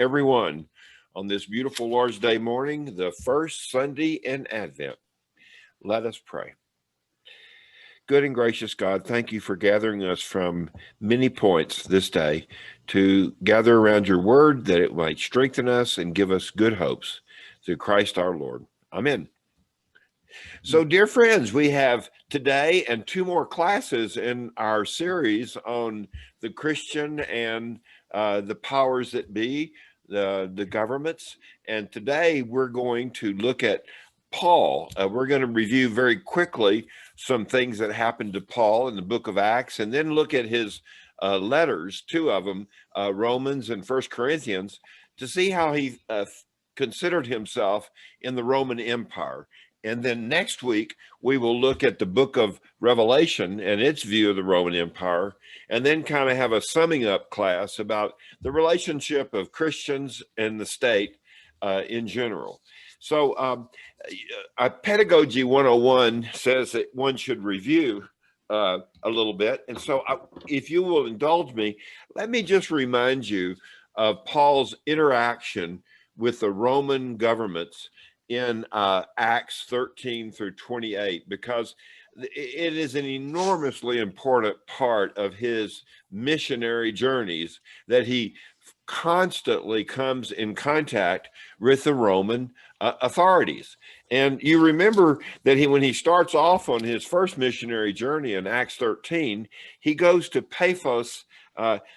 everyone on this beautiful Lord's Day morning, the first Sunday in Advent. Let us pray. Good and gracious God, thank you for gathering us from many points this day to gather around your word that it might strengthen us and give us good hopes through Christ our Lord. Amen. So, dear friends, we have today and two more classes in our series on the Christian and the powers that be, the governments. And today we're going to look at Paul. We're going to review very quickly some things that happened to Paul in the book of Acts, and then look at his letters, two of them, Romans and First Corinthians, to see how he considered himself in the Roman Empire. And then next week, we will look at the book of Revelation and its view of the Roman Empire, and then kind of have a summing up class about the relationship of Christians and the state in general. So Pedagogy 101 says that one should review a little bit. And so if you will indulge me, let me just remind you of Paul's interaction with the Roman governments in Acts 13 through 28, because it is an enormously important part of his missionary journeys that he constantly comes in contact with the Roman authorities. And you remember that when he starts off on his first missionary journey in Acts 13, he goes to Paphos,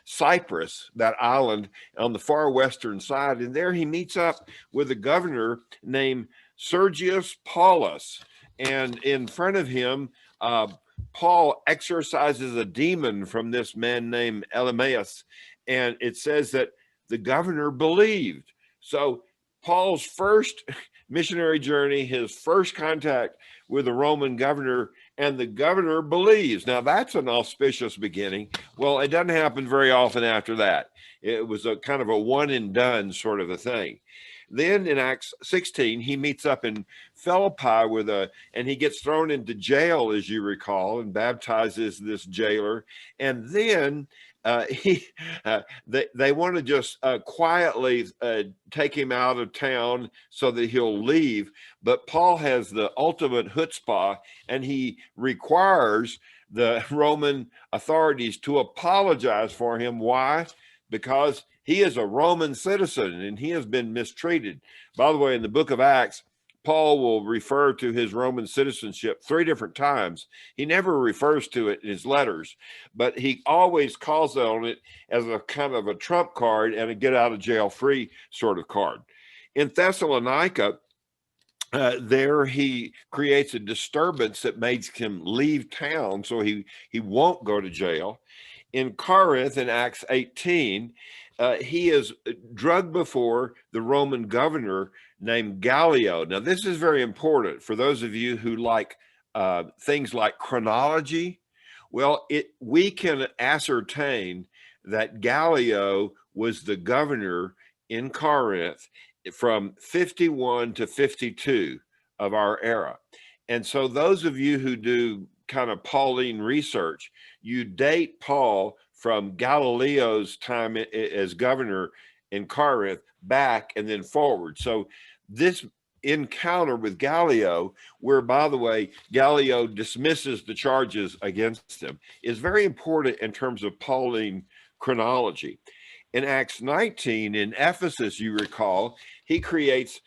Cyprus, that island on the far western side, and there he meets up with a governor named Sergius Paulus, and in front of him Paul exorcises a demon from this man named Elymas, and it says that the governor believed. So Paul's first missionary journey, his first contact with the Roman governor, and the governor believes. Now that's an auspicious beginning. Well, it doesn't happen very often after that. It was a kind of a one and done sort of a thing. Then in Acts 16, he meets up in Philippi and he gets thrown into jail, as you recall, and baptizes this jailer. And then they want to just quietly take him out of town so that he'll leave. But Paul has the ultimate chutzpah, and he requires the Roman authorities to apologize for him. Why? Because he is a Roman citizen and he has been mistreated. By the way, in the book of Acts, Paul will refer to his Roman citizenship 3 different times. He never refers to it in his letters, but he always calls on it as a kind of a trump card and a get out of jail free sort of card. In Thessalonica, there he creates a disturbance that makes him leave town so he won't go to jail. In Corinth, in Acts 18, he is drugged before the Roman governor named Gallio. Now, this is very important for those of you who like things like chronology. Well, we can ascertain that Gallio was the governor in Corinth from 51 to 52 of our era. And so those of you who do kind of Pauline research, you date Paul from Galileo's time as governor in Corinth back and then forward. So this encounter with Gallio, where, by the way, Gallio dismisses the charges against him, is very important in terms of Pauline chronology. In Acts 19, in Ephesus, you recall, he creates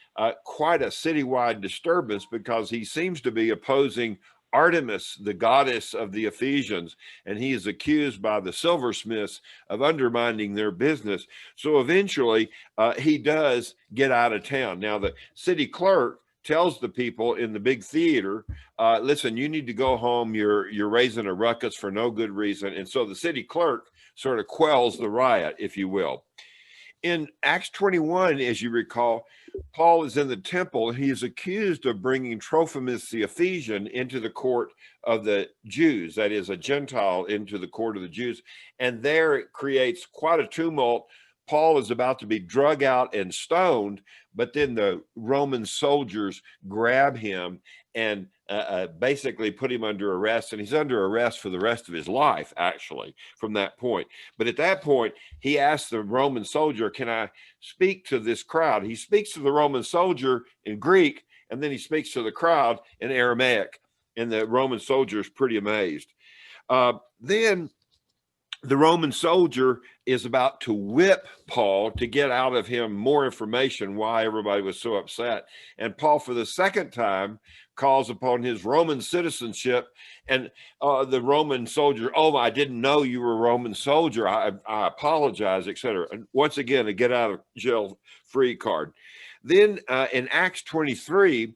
quite a citywide disturbance because he seems to be opposing Artemis, the goddess of the Ephesians, and he is accused by the silversmiths of undermining their business. So eventually, he does get out of town. Now, the city clerk tells the people in the big theater, listen, you need to go home. You're raising a ruckus for no good reason. And so the city clerk sort of quells the riot, if you will. In Acts 21, as you recall, Paul is in the temple. He is accused of bringing Trophimus the Ephesian into the court of the Jews, that is, a Gentile into the court of the Jews. And there it creates quite a tumult. Paul is about to be drug out and stoned, but then the Roman soldiers grab him and basically put him under arrest. And he's under arrest for the rest of his life, actually, from that point. But at that point, he asks the Roman soldier, can I speak to this crowd? He speaks to the Roman soldier in Greek, and then he speaks to the crowd in Aramaic. And the Roman soldier is pretty amazed. Then the Roman soldier is about to whip Paul to get out of him more information why everybody was so upset. And Paul, for the second time, calls upon his Roman citizenship. And the Roman soldier, oh, I didn't know you were a Roman soldier. I apologize, etc. And once again, a get out of jail free card. Then in Acts 23,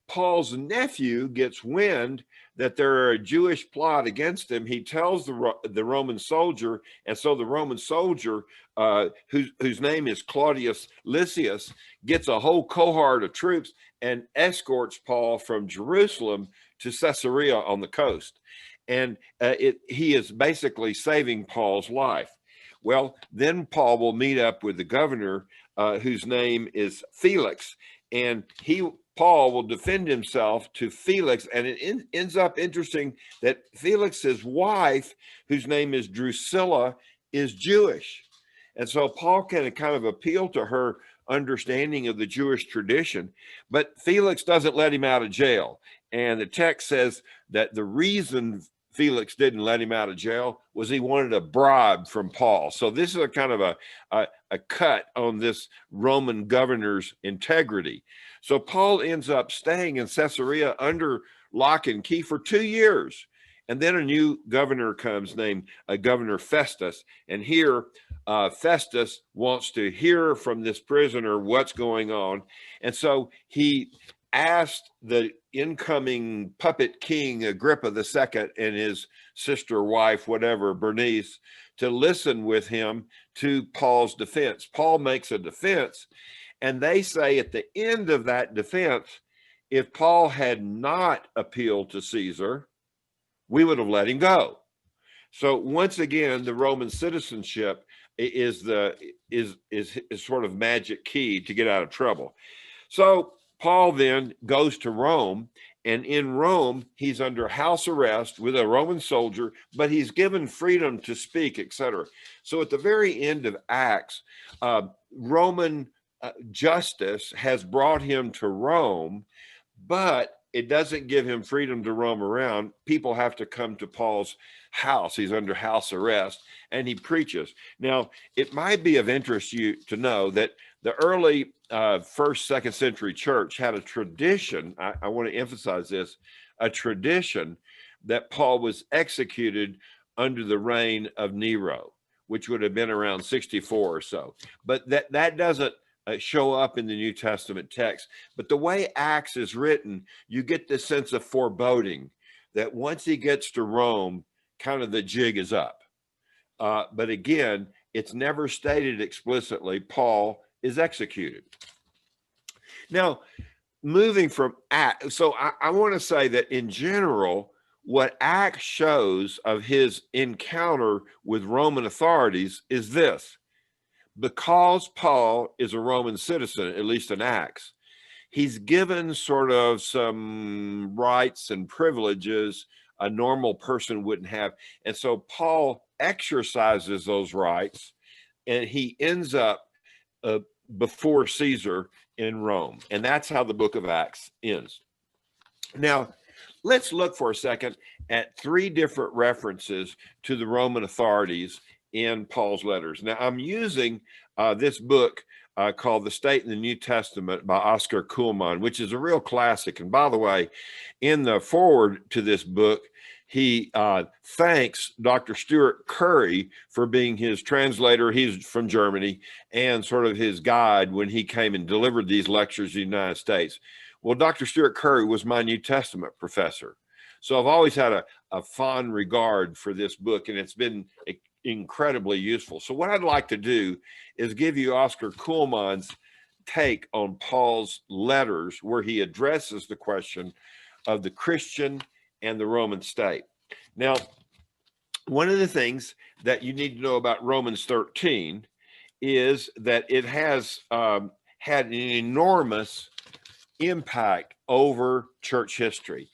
Paul's nephew gets wind that there are a Jewish plot against him. He tells the Roman soldier, and so the Roman soldier, whose name is Claudius Lysias, gets a whole cohort of troops and escorts Paul from Jerusalem to Caesarea on the coast. And he is basically saving Paul's life. Well, then Paul will meet up with the governor, whose name is Felix, and Paul will defend himself to Felix, and it ends up interesting that Felix's wife, whose name is Drusilla, is Jewish. And so Paul can kind of appeal to her understanding of the Jewish tradition, but Felix doesn't let him out of jail. And the text says that the reason Felix didn't let him out of jail was he wanted a bribe from Paul. So this is a kind of a cut on this Roman governor's integrity. So Paul ends up staying in Caesarea under lock and key for 2 years. And then a new governor comes named Governor Festus. And here Festus wants to hear from this prisoner what's going on. And so he asked the incoming puppet king Agrippa II and his sister wife, whatever, Bernice, to listen with him to Paul's defense. Paul makes a defense, and they say at the end of that defense, if Paul had not appealed to Caesar, we would have let him go. So once again, the Roman citizenship is sort of magic key to get out of trouble. So Paul then goes to Rome, and in Rome, he's under house arrest with a Roman soldier, but he's given freedom to speak, etc. So at the very end of Acts, Roman justice has brought him to Rome, but it doesn't give him freedom to roam around. People have to come to Paul's house. He's under house arrest, and he preaches. Now, it might be of interest to you to know that the early first, second century church had a tradition. I want to emphasize this, a tradition that Paul was executed under the reign of Nero, which would have been around 64 or so. But that doesn't show up in the New Testament text. But the way Acts is written, you get this sense of foreboding that once he gets to Rome, kind of the jig is up. But again, it's never stated explicitly Paul is executed. Now, moving from Acts, so I want to say that in general, what Acts shows of his encounter with Roman authorities is this. Because Paul is a Roman citizen, at least in Acts, he's given sort of some rights and privileges a normal person wouldn't have. And so Paul exercises those rights, and he ends up before Caesar in Rome. And that's how the book of Acts ends. Now, let's look for a second at 3 different references to the Roman authorities in Paul's letters. Now, I'm using this book called The State in the New Testament by Oscar Kuhlman, which is a real classic. And by the way, in the foreword to this book, he thanks Dr. Stuart Curry for being his translator. He's from Germany, and sort of his guide when he came and delivered these lectures in the United States. Well, Dr. Stuart Curry was my New Testament professor. So I've always had a fond regard for this book, and it's been incredibly useful. So what I'd like to do is give you Oscar Kuhlman's take on Paul's letters, where he addresses the question of the Christian and the Roman state. Now, one of the things that you need to know about Romans 13 is that it has had an enormous impact over church history.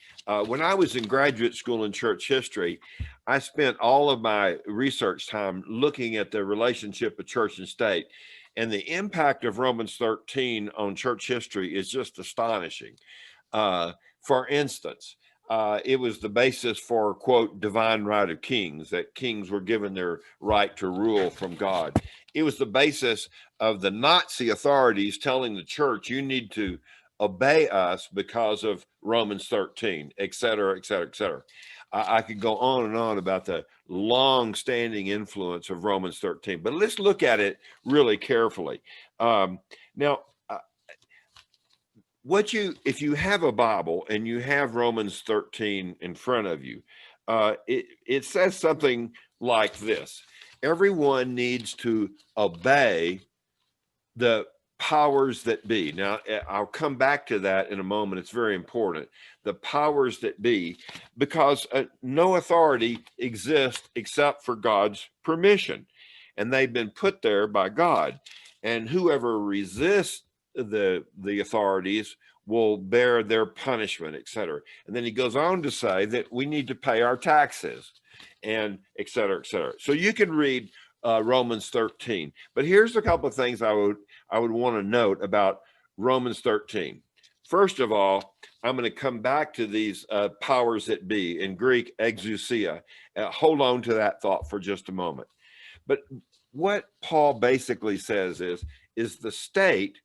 When I was in graduate school in church history, I spent all of my research time looking at the relationship of church and state. And the impact of Romans 13 on church history is just astonishing. For instance, it was the basis for, quote, divine right of kings, that kings were given their right to rule from God. It was the basis of the Nazi authorities telling the church, you need to obey us because of Romans 13, et cetera, et cetera, et cetera. I could go on and on about the long-standing influence of Romans 13, but let's look at it really carefully. Now, if you have a Bible and you have Romans 13 in front of you, it says something like this: everyone needs to obey the powers that be. Now, I'll come back to that in a moment. It's very important. The powers that be, because no authority exists except for God's permission, and they've been put there by God. And whoever resists the authorities will bear their punishment, etc. And then he goes on to say that we need to pay our taxes, and et cetera, et cetera. So you can read Romans 13. But here's a couple of things I would want to note about Romans 13. First of all, I'm going to come back to these powers that be, in Greek, exousia. Hold on to that thought for just a moment. But what Paul basically says is the state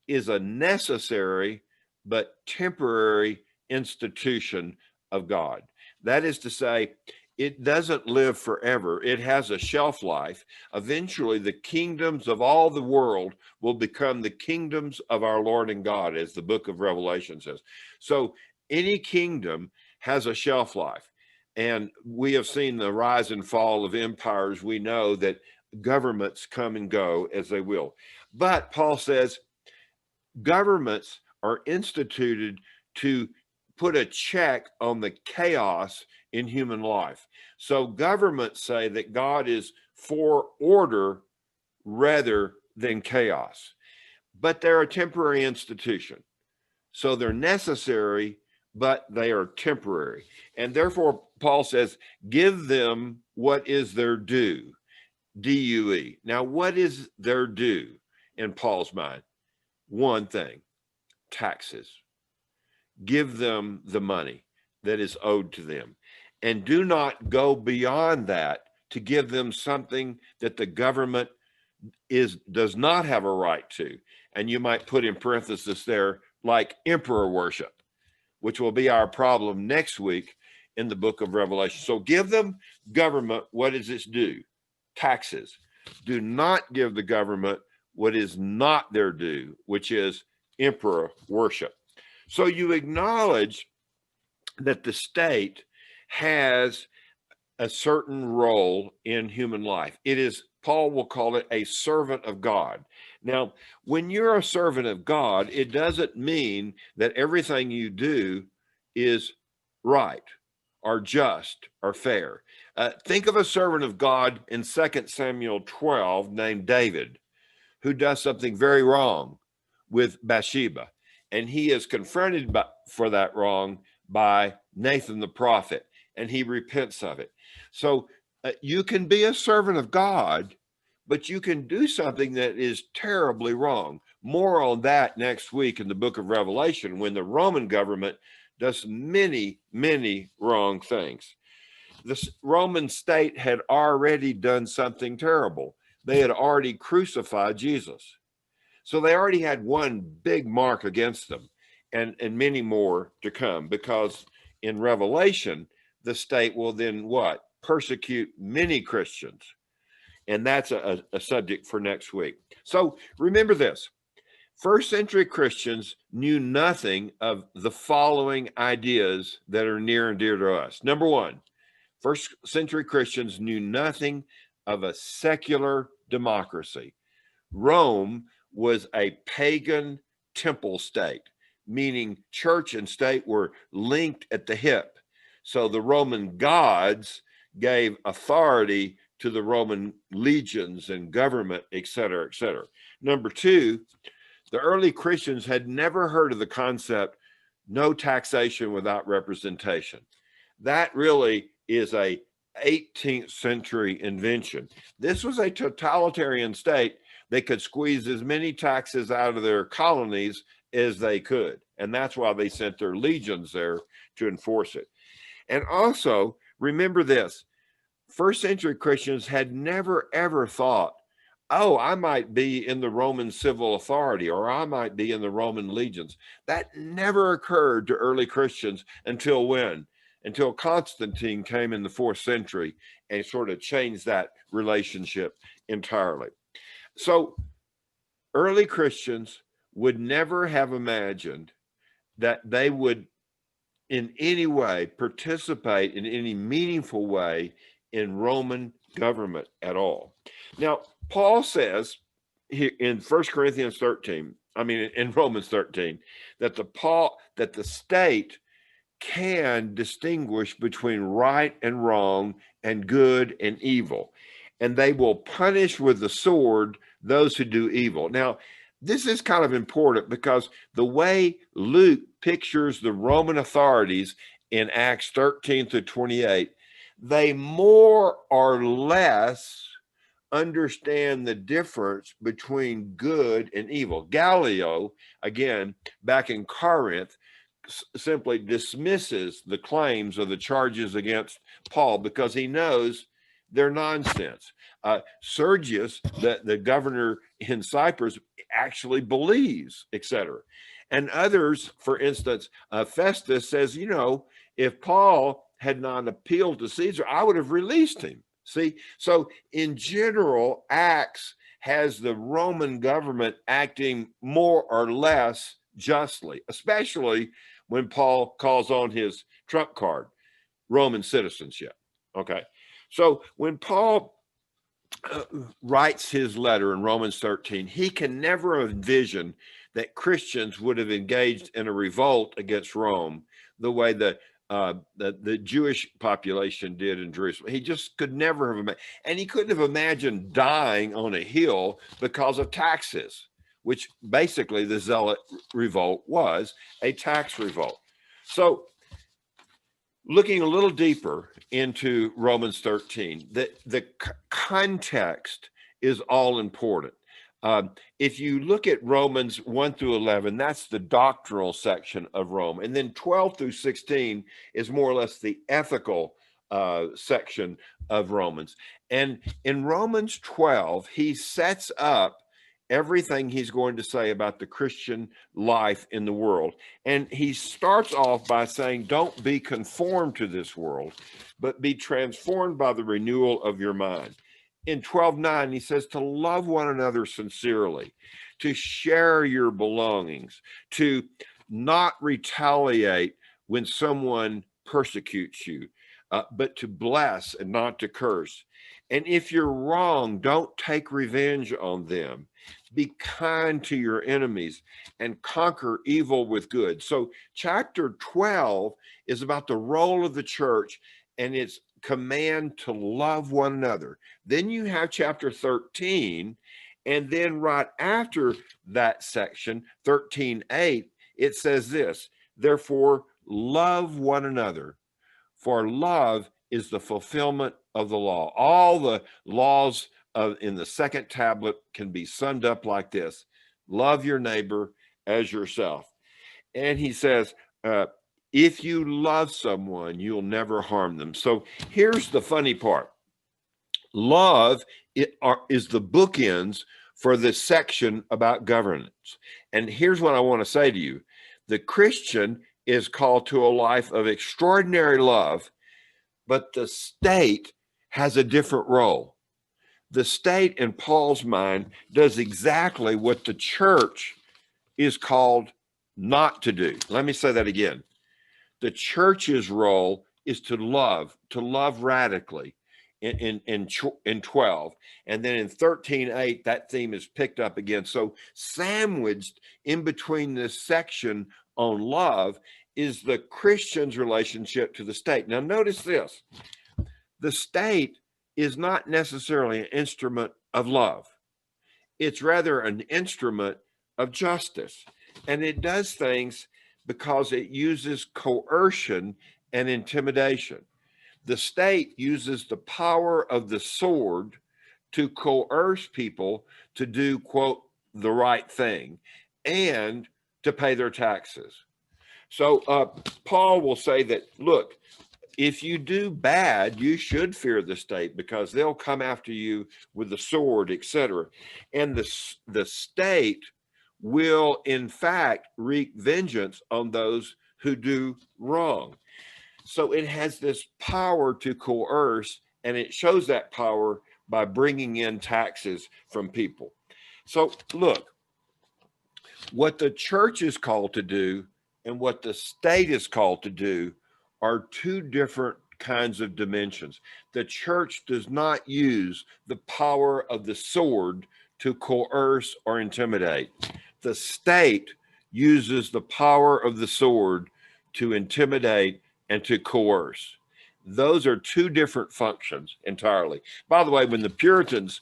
is a necessary but temporary institution of God. That is to say, it doesn't live forever. It has a shelf life. Eventually, the kingdoms of all the world will become the kingdoms of our Lord and God, as the book of Revelation says. So any kingdom has a shelf life. And we have seen the rise and fall of empires. We know that governments come and go as they will. But Paul says governments are instituted to put a check on the chaos in human life. So governments say that God is for order rather than chaos, but they're a temporary institution. So they're necessary, but they are temporary. And therefore, Paul says, give them what is their due, D-U-E. Now, what is their due in Paul's mind? One thing, taxes. Give them the money that is owed to them. And do not go beyond that to give them something that the government does not have a right to. And you might put in parenthesis there, like emperor worship, which will be our problem next week in the book of Revelation. So give them government what is its due, taxes. Do not give the government what is not their due, which is emperor worship. So you acknowledge that the state has a certain role in human life. It is, Paul will call it, a servant of God. Now, when you're a servant of God, it doesn't mean that everything you do is right or just or fair. Think of a servant of God in 2 Samuel 12 named David, who does something very wrong with Bathsheba. And he is confronted for that wrong by Nathan the prophet, and he repents of it. So you can be a servant of God, but you can do something that is terribly wrong. More on that next week in the book of Revelation, when the Roman government does many, many wrong things. The Roman state had already done something terrible. They had already crucified Jesus. So they already had one big mark against them, and many more to come, because in Revelation, the state will then what? Persecute many Christians. And that's a subject for next week. So remember this. First century Christians knew nothing of the following ideas that are near and dear to us. Number one, first century Christians knew nothing of a secular democracy. Rome was a pagan temple state, meaning church and state were linked at the hip. So the Roman gods gave authority to the Roman legions and government, et cetera, et cetera. Number two, the early Christians had never heard of the concept, no taxation without representation. That really is a 18th century invention. This was a totalitarian state. They could squeeze as many taxes out of their colonies as they could. And that's why they sent their legions there to enforce it. And also, remember this, first century Christians had never, ever thought, oh, I might be in the Roman civil authority, or I might be in the Roman legions. That never occurred to early Christians until when? Until Constantine came in the 4th century and sort of changed that relationship entirely. So early Christians would never have imagined that they would in any way participate in any meaningful way in Roman government at all. Now, Paul says here in 1 Corinthians 13, in Romans 13, that the state can distinguish between right and wrong and good and evil, and they will punish with the sword those who do evil. Now, this is kind of important because the way Luke pictures the Roman authorities in Acts 13 through 28, they more or less understand the difference between good and evil. Gallio, again, back in Corinth, simply dismisses the claims of the charges against Paul because he knows they're nonsense. Sergius, the governor in Cyprus, actually believes, etc. And others, for instance, Festus says, if Paul had not appealed to Caesar, I would have released him. See, so in general, Acts has the Roman government acting more or less justly, especially when Paul calls on his trump card, Roman citizenship. Okay, so when Paul writes his letter in Romans 13, he can never envision that Christians would have engaged in a revolt against Rome the way the Jewish population did in Jerusalem. He just could never have imagined, and he couldn't have imagined dying on a hill because of taxes, which basically the Zealot revolt was a tax revolt. So looking a little deeper into Romans 13, the context is all important. If you look at Romans 1 through 11, that's the doctrinal section of Rome. And then 12 through 16 is more or less the ethical section of Romans. And in Romans 12, he sets up everything he's going to say about the Christian life in the world. And he starts off by saying, don't be conformed to this world, but be transformed by the renewal of your mind. In 12:9, he says to love one another sincerely, to share your belongings, to not retaliate when someone persecutes you, but to bless and not to curse. And if you're wrong, don't take revenge on them. Be kind to your enemies and conquer evil with good. So chapter 12 is about the role of the church and its command to love one another. Then you have chapter 13, and then right after that section, 13:8, it says this, therefore love one another, for love is the fulfillment of the law. All the laws in the second tablet can be summed up like this: love your neighbor as yourself. And he says, if you love someone, you'll never harm them. So here's the funny part. Love is the bookends for this section about governance. And here's what I want to say to you. The Christian is called to a life of extraordinary love, but the state has a different role. The state, in Paul's mind, does exactly what the church is called not to do. Let me say that again. The church's role is to love radically in 12. And then in 13:8, that theme is picked up again. So sandwiched in between this section on love is the Christian's relationship to the state. Now notice this. The state is not necessarily an instrument of love. It's rather an instrument of justice. And it does things because it uses coercion and intimidation. The state uses the power of the sword to coerce people to do, quote, the right thing and to pay their taxes. So Paul will say that, look, if you do bad, you should fear the state because they'll come after you with the sword, etc. And the state will, in fact, wreak vengeance on those who do wrong. So it has this power to coerce, and it shows that power by bringing in taxes from people. So look, what the church is called to do and what the state is called to do are two different kinds of dimensions. The church does not use the power of the sword to coerce or intimidate. The state uses the power of the sword to intimidate and to coerce. Those are two different functions entirely. By the way, when the Puritans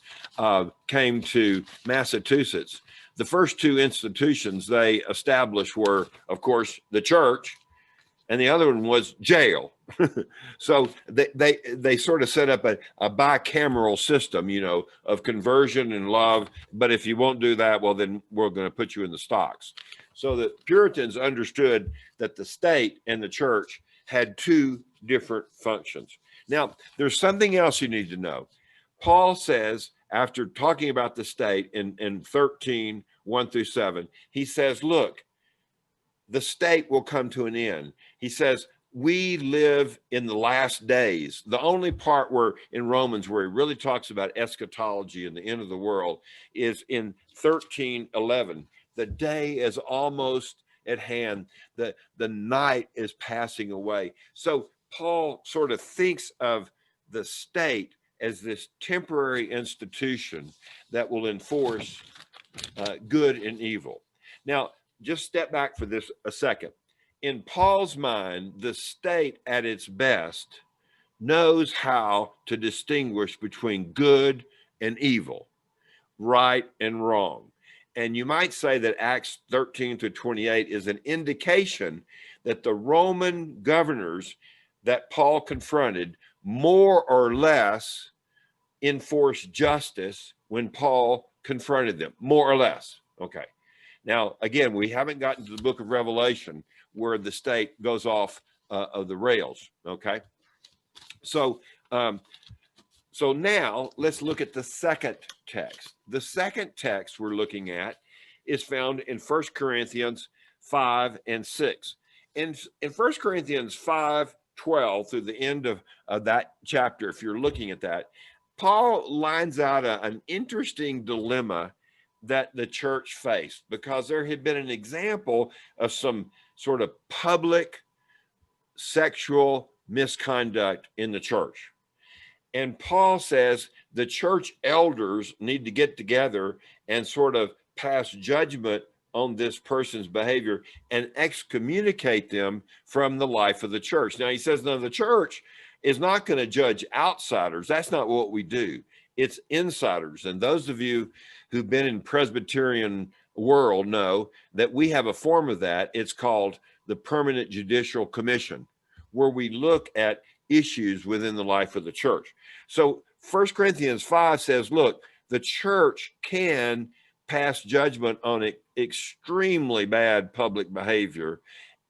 came to Massachusetts, the first two institutions they established were, of course, the church, and the other one was jail. So they sort of set up a bicameral system, you know, of conversion and love. But if you won't do that, well, then we're going to put you in the stocks. So the Puritans understood that the state and the church had two different functions. Now, there's something else you need to know. Paul says, after talking about the state in 13, 1 through 7, he says, look, the state will come to an end. He says, we live in the last days. The only part where in Romans where he really talks about eschatology and the end of the world is in 13:11. The day is almost at hand. The night is passing away. So Paul sort of thinks of the state as this temporary institution that will enforce good and evil. Now, just step back for this a second. In Paul's mind, the state at its best knows how to distinguish between good and evil, right and wrong. And you might say that Acts 13 to 28 is an indication that the Roman governors that Paul confronted more or less enforced justice when Paul confronted them, more or less. Okay. Now, again, we haven't gotten to the book of Revelation where the state goes off of the rails. Okay. So now let's look at the second text. The second text we're looking at is found in 1 Corinthians 5 and 6. In 1 Corinthians 5:12 through the end of that chapter, if you're looking at that, Paul lines out an interesting dilemma that the church faced because there had been an example of some sort of public sexual misconduct in the church. And Paul says the church elders need to get together and sort of pass judgment on this person's behavior and excommunicate them from the life of the church. Now, he says, no, the church is not going to judge outsiders. That's not what we do. It's insiders. And those of you who've been in Presbyterian world know that we have a form of that. It's called the Permanent Judicial Commission, where we look at issues within the life of the church. So 1 Corinthians 5 says, look, the church can pass judgment on extremely bad public behavior,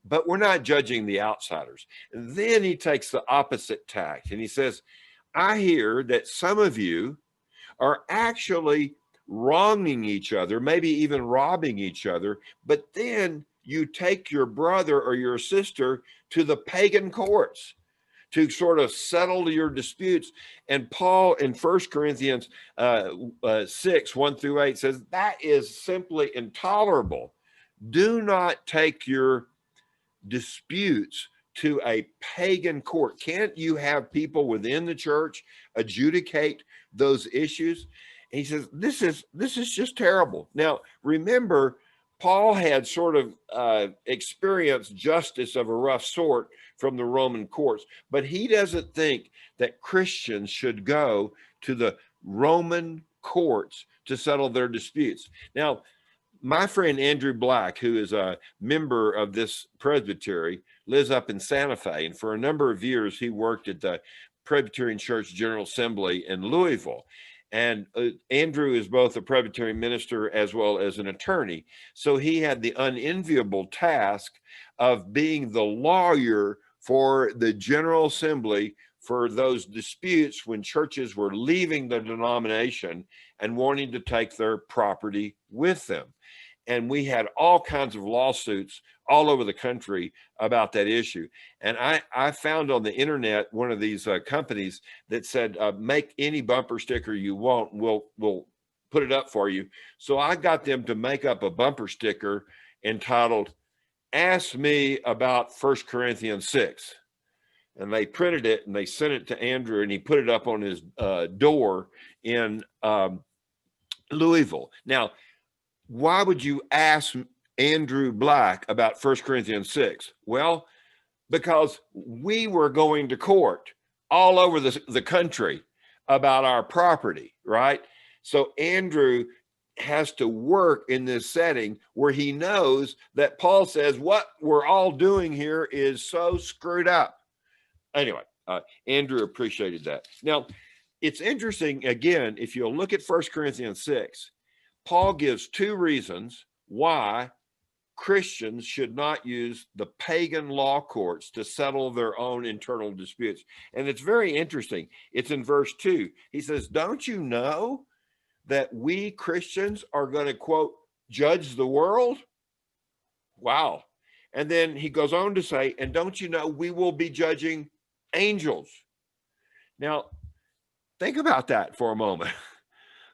but we're not judging the outsiders. And then he takes the opposite tack and he says, I hear that some of you are actually wronging each other, maybe even robbing each other, but then you take your brother or your sister to the pagan courts to sort of settle your disputes. And Paul in 1 Corinthians 6, 1 through 8 says, that is simply intolerable. Do not take your disputes to a pagan court. Can't you have people within the church adjudicate those issues? And he says, this is just terrible. Now, remember, Paul had sort of experienced justice of a rough sort from the Roman courts, but he doesn't think that Christians should go to the Roman courts to settle their disputes. Now, my friend Andrew Black, who is a member of this presbytery, lives up in Santa Fe. And for a number of years, he worked at the Presbyterian Church General Assembly in Louisville. And Andrew is both a Presbyterian minister as well as an attorney. So he had the unenviable task of being the lawyer for the General Assembly for those disputes when churches were leaving the denomination and wanting to take their property with them. And we had all kinds of lawsuits all over the country about that issue. And I found on the internet one of these companies that said, make any bumper sticker you want, we'll put it up for you. So I got them to make up a bumper sticker entitled, "Ask Me About 1 Corinthians 6. And they printed it and they sent it to Andrew, and he put it up on his door in Louisville. Now, why would you ask Andrew Black about 1 Corinthians 6? Well, because we were going to court all over the country about our property, right? So Andrew has to work in this setting where he knows that Paul says what we're all doing here is so screwed up. Anyway, Andrew appreciated that. Now, it's interesting, again, if you'll look at 1 Corinthians 6, Paul gives two reasons why Christians should not use the pagan law courts to settle their own internal disputes. And it's very interesting. It's in verse 2. He says, don't you know that we Christians are going to, quote, judge the world? Wow. And then he goes on to say, and don't you know we will be judging angels? Now, think about that for a moment.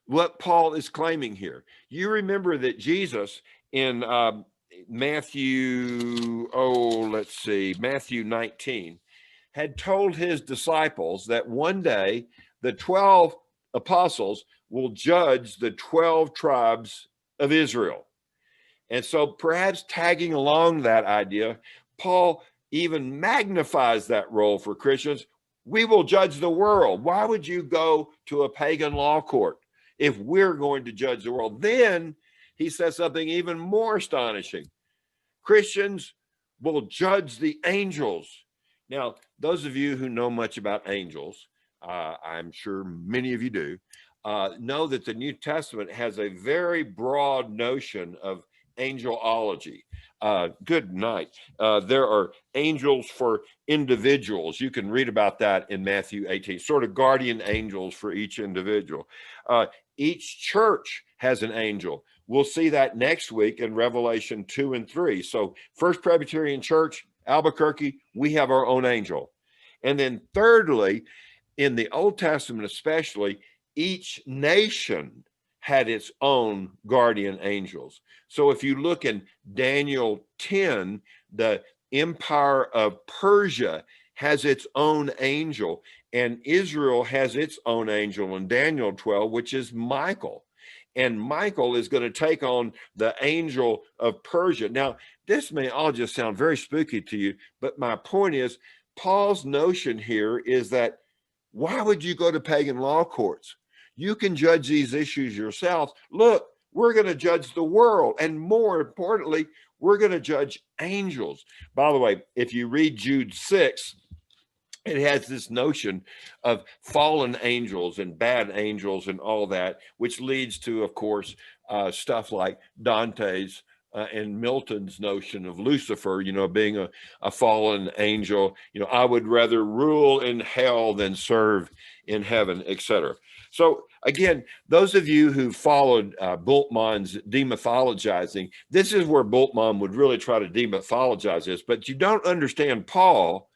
What Paul is claiming here. You remember that Jesus in Matthew 19, had told his disciples that one day the 12 apostles will judge the 12 tribes of Israel. And so perhaps tagging along that idea, Paul even magnifies that role for Christians. We will judge the world. Why would you go to a pagan law court if we're going to judge the world? Then he says something even more astonishing. Christians will judge the angels. Now, those of you who know much about angels, I'm sure many of you do, know that the New Testament has a very broad notion of angelology. Good night. There are angels for individuals. You can read about that in Matthew 18, sort of guardian angels for each individual. Each church has an angel. We'll see that next week in Revelation 2 and 3. So First Presbyterian Church, Albuquerque, we have our own angel. And then thirdly, in the Old Testament especially, each nation had its own guardian angels. So if you look in Daniel 10, the empire of Persia has its own angel, and Israel has its own angel in Daniel 12, which is Michael. And Michael is going to take on the angel of Persia. Now, this may all just sound very spooky to you, but my point is, Paul's notion here is that why would you go to pagan law courts? You can judge these issues yourselves. Look, we're going to judge the world. And more importantly, we're going to judge angels. By the way, if you read Jude 6, it has this notion of fallen angels and bad angels and all that, which leads to, of course, stuff like Dante's and Milton's notion of Lucifer, being a fallen angel. I would rather rule in hell than serve in heaven, etc. So again, those of you who followed Bultmann's demythologizing, this is where Bultmann would really try to demythologize this, but you don't understand Paul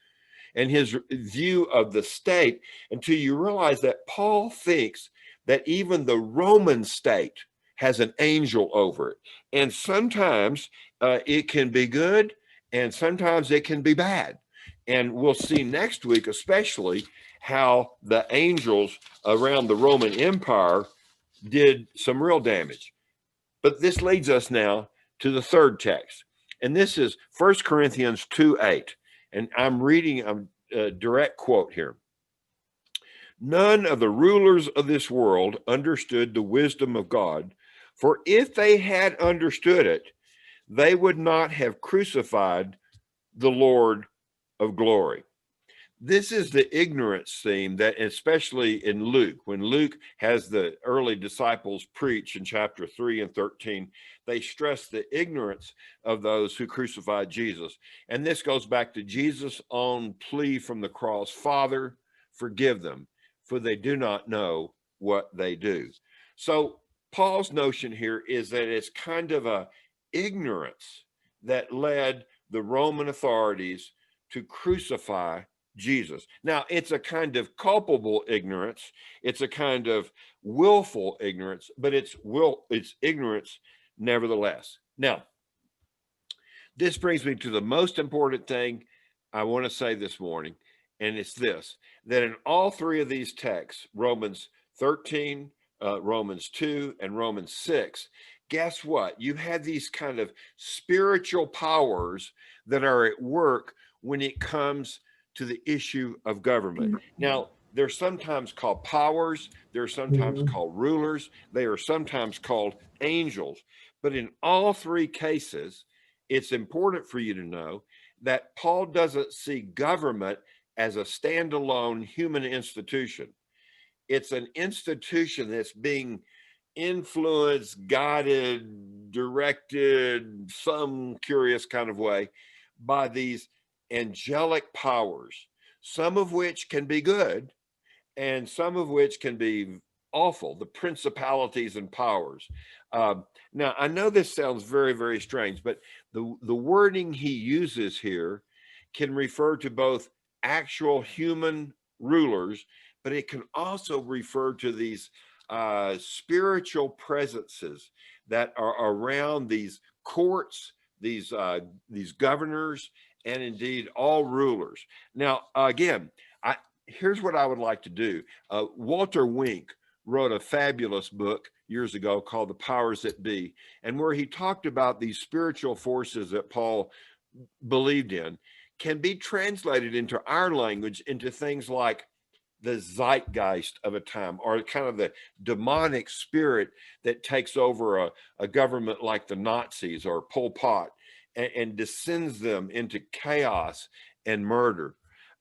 and his view of the state until you realize that Paul thinks that even the Roman state has an angel over it. And sometimes it can be good, and sometimes it can be bad. And we'll see next week, especially, how the angels around the Roman Empire did some real damage. But this leads us now to the third text. And this is 1 Corinthians 2:8. And I'm reading a direct quote here. None of the rulers of this world understood the wisdom of God, for if they had understood it, they would not have crucified the Lord of glory. This is the ignorance theme that, especially in Luke, when Luke has the early disciples preach in chapter 3 and 13, they stress the ignorance of those who crucified Jesus. And this goes back to Jesus' own plea from the cross, Father, forgive them, for they do not know what they do. So Paul's notion here is that it's kind of a ignorance that led the Roman authorities to crucify Jesus. Now, it's a kind of culpable ignorance. It's a kind of willful ignorance, but it's ignorance nevertheless. Now, this brings me to the most important thing I want to say this morning, and it's this, that in all three of these texts, Romans 13, Romans 2, and Romans 6, guess what? You have these kind of spiritual powers that are at work when it comes to the issue of government. Now, they're sometimes called powers, they're sometimes called rulers, they are sometimes called angels. But in all three cases, it's important for you to know that Paul doesn't see government as a standalone human institution. It's an institution that's being influenced, guided, directed, some curious kind of way by these angelic powers, some of which can be good and some of which can be awful, the principalities and powers. Now, I know this sounds very, very strange, but the wording he uses here can refer to both actual human rulers, but it can also refer to these spiritual presences that are around these courts, these governors, and indeed all rulers. Now, again, here's what I would like to do. Walter Wink wrote a fabulous book years ago called The Powers That Be, and where he talked about these spiritual forces that Paul believed in can be translated into our language into things like the zeitgeist of a time, or kind of the demonic spirit that takes over a government like the Nazis or Pol Pot and descends them into chaos and murder.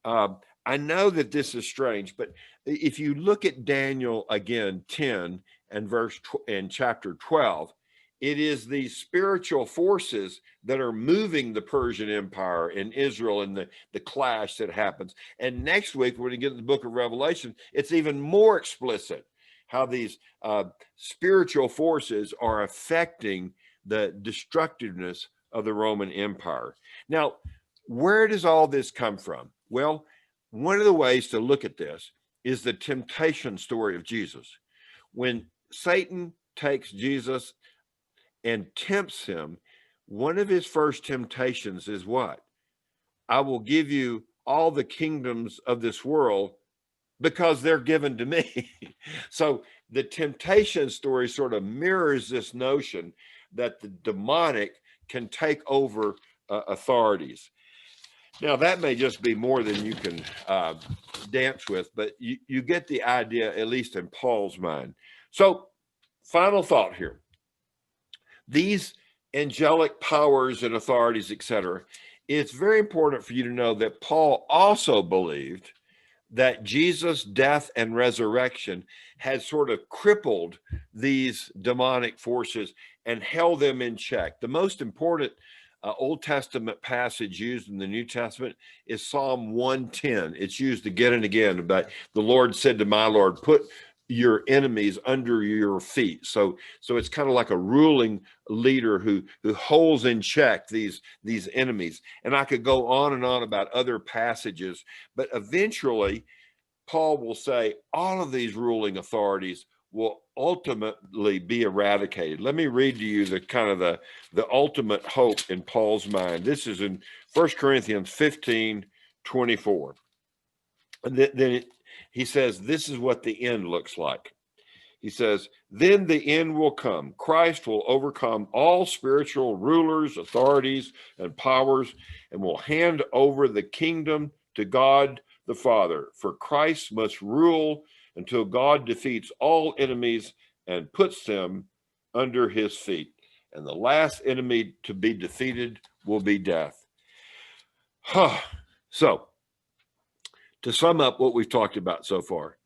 I know that this is strange, but if you look at Daniel again, 10 and chapter 12, it is these spiritual forces that are moving the Persian Empire and Israel and the clash that happens. And next week, when we get to the book of Revelation, it's even more explicit how these spiritual forces are affecting the destructiveness of the Roman Empire. Now, where does all this come from? Well, one of the ways to look at this is the temptation story of Jesus. When Satan takes Jesus and tempts him, one of his first temptations is what? I will give you all the kingdoms of this world because they're given to me. So the temptation story sort of mirrors this notion that the demonic can take over authorities. Now, that may just be more than you can dance with, but you get the idea, at least in Paul's mind. So, final thought here. These angelic powers and authorities, etc., it's very important for you to know that Paul also believed that Jesus' death and resurrection had sort of crippled these demonic forces and held them in check. The most important Old Testament passage used in the New Testament is Psalm 110. It's used again and again, but the Lord said to my Lord, put your enemies under your feet. So it's kind of like a ruling leader who holds in check these enemies. And I could go on and on about other passages, but eventually Paul will say all of these ruling authorities will ultimately be eradicated. Let me read to you the kind of the ultimate hope in Paul's mind. This is in 1 Corinthians 15:24. And then he says, this is what the end looks like. He says, then the end will come. Christ will overcome all spiritual rulers, authorities, and powers, and will hand over the kingdom to God the Father. For Christ must rule until God defeats all enemies and puts them under his feet. And the last enemy to be defeated will be death. So, to sum up what we've talked about so far,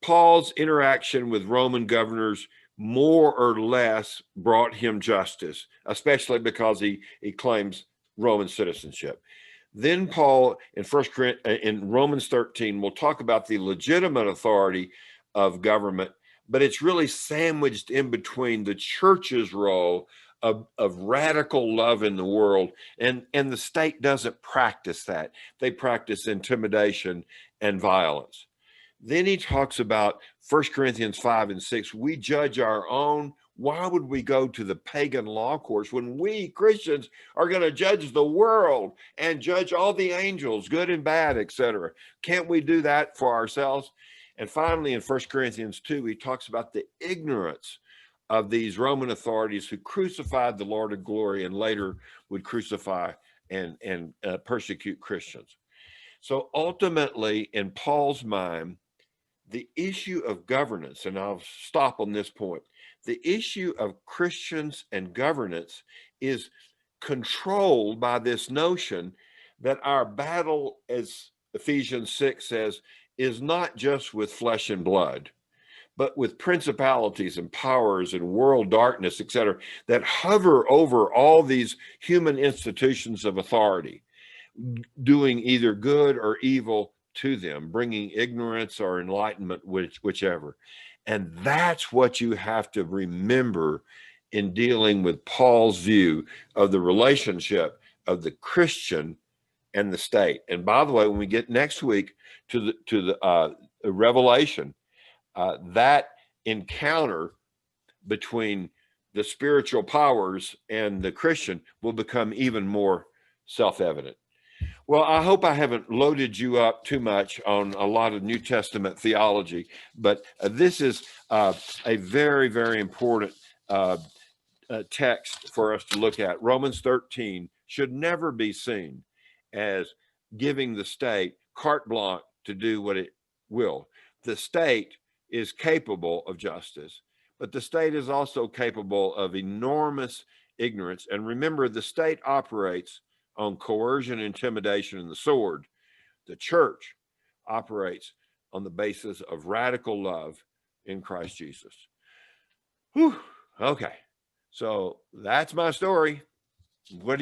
Paul's interaction with Roman governors more or less brought him justice, especially because he claims Roman citizenship. Then Paul in Romans 13 will talk about the legitimate authority of government, but it's really sandwiched in between the church's role of radical love in the world, and the state doesn't practice that. They practice intimidation and violence. Then he talks about 1 Corinthians 5 and 6. We judge our own. Why would we go to the pagan law courts when we Christians are going to judge the world and judge all the angels, good and bad, etc.? Can't we do that for ourselves? And finally, in 1 Corinthians 2, he talks about the ignorance of these Roman authorities who crucified the Lord of glory and later would crucify and persecute Christians. So ultimately, in Paul's mind, the issue of governance, and I'll stop on this point, the issue of Christians and governance is controlled by this notion that our battle, as Ephesians 6 says, is not just with flesh and blood, but with principalities and powers and world darkness, etc., that hover over all these human institutions of authority, doing either good or evil to them, bringing ignorance or enlightenment, whichever. And that's what you have to remember in dealing with Paul's view of the relationship of the Christian and the state. And by the way, when we get next week to the Revelation, that encounter between the spiritual powers and the Christian will become even more self-evident. Well, I hope I haven't loaded you up too much on a lot of New Testament theology, but this is a very, very important text for us to look at. Romans 13 should never be seen as giving the state carte blanche to do what it will. The state is capable of justice, but the state is also capable of enormous ignorance. And remember, the state operates on coercion, intimidation, and the sword. The church operates on the basis of radical love in Christ Jesus. Whew. Okay, so that's my story. What do you